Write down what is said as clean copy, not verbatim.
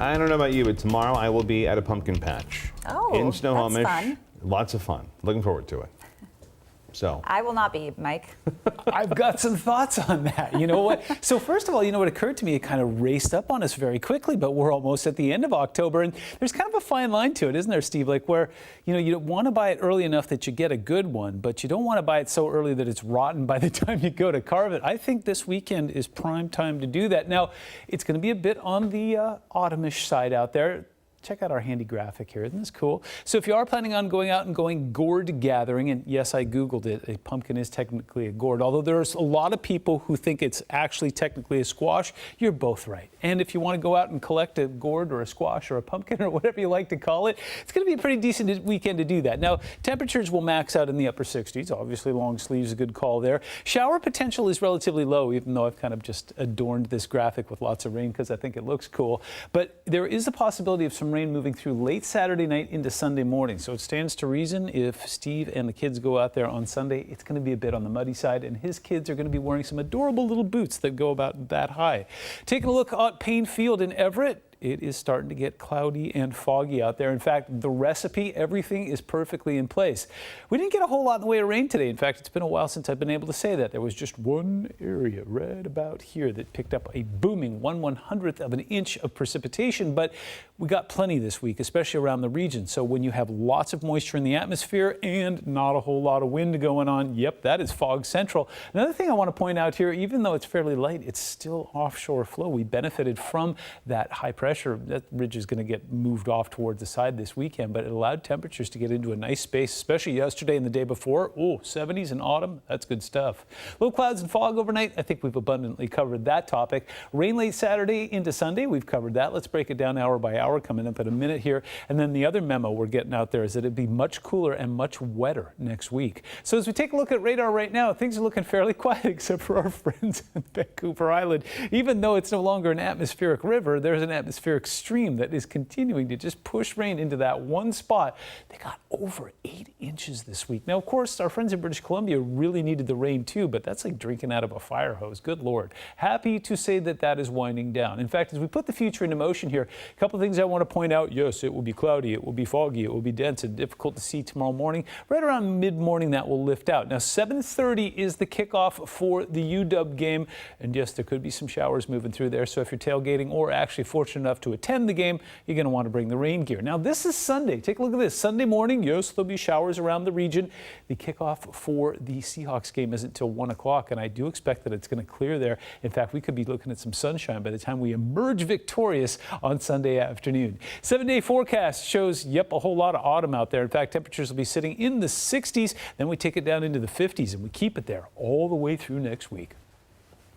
I don't know about you, but tomorrow I will be at a pumpkin patch. Oh, in Snohomish. that's fun. Lots of fun. Looking forward to it. So I will not be, Mike. I've got some thoughts on that. You know what? So first of all, you know what occurred to me? It kind of raced up on us very quickly, but we're almost at the end of October, and there's kind of a fine line to it, isn't there, Steve? Like where, you know, you don't want to buy it early enough that you get a good one, but you don't want to buy it so early that it's rotten by the time you go to carve it. I think this weekend is prime time to do that. Now, it's going to be a bit on the autumnish side out there. Check out our handy graphic here. Isn't this cool? So if you are planning on going out and going gourd gathering, and yes, I Googled it, a pumpkin is technically a gourd, although there's a lot of people who think it's actually technically a squash. You're both right. And if you want to go out and collect a gourd or a squash or a pumpkin or whatever you like to call it, it's going to be a pretty decent weekend to do that. Now, temperatures will max out in the upper 60s. Obviously, long sleeves, a good call there. Shower potential is relatively low, even though I've kind of just adorned this graphic with lots of rain because I think it looks cool. But there is a possibility of some rain moving through late Saturday night into Sunday morning. So it stands to reason if Steve and the kids go out there on Sunday, it's going to be a bit on the muddy side, and his kids are going to be wearing some adorable little boots that go about that high. Taking a look at Payne Field in Everett. It is starting to get cloudy and foggy out there. In fact, the recipe, everything is perfectly in place. We didn't get a whole lot in the way of rain today. In fact, it's been a while since I've been able to say that. There was just one area right about here that picked up a booming 1/100th of an inch of precipitation, but we got plenty this week, especially around the region. So when you have lots of moisture in the atmosphere and not a whole lot of wind going on, yep, that is fog central. Another thing I want to point out here, even though it's fairly light, it's still offshore flow. We benefited from that high pressure. That ridge is going to get moved off towards the side this weekend, but it allowed temperatures to get into a nice space, especially yesterday and the day before. Oh, 70s in autumn. That's good stuff. Low clouds and fog overnight. I think we've abundantly covered that topic. Rain late Saturday into Sunday. We've covered that. Let's break it down hour by hour coming up in a minute here. And then the other memo we're getting out there is that it'd be much cooler and much wetter next week. So as we take a look at radar right now, things are looking fairly quiet except for our friends in Vancouver Island. Even though it's no longer an atmospheric river, there's an atmospheric stream that is continuing to just push rain into that one spot. They got over 8 inches this week. Now, of course, our friends in British Columbia really needed the rain too, but that's like drinking out of a fire hose. Good Lord. Happy to say that that is winding down. In fact, as we put the future into motion here, a couple of things I want to point out. Yes, it will be cloudy, it will be foggy, it will be dense and difficult to see tomorrow morning. Right around mid-morning, that will lift out. Now, 7:30 is the kickoff for the UW game, and yes, there could be some showers moving through there, so if you're tailgating or actually fortunate enough to attend the game, you're going to want to bring the rain gear. Now, this is Sunday. Take a look at this. Sunday morning, yes, there'll be showers around the region. The kickoff for the Seahawks game isn't until 1 o'clock, and I do expect that it's going to clear there. In fact, we could be looking at some sunshine by the time we emerge victorious on Sunday afternoon. 7-day forecast shows, yep, a whole lot of autumn out there. In fact, temperatures will be sitting in the 60s. Then we take it down into the 50s, and we keep it there all the way through next week.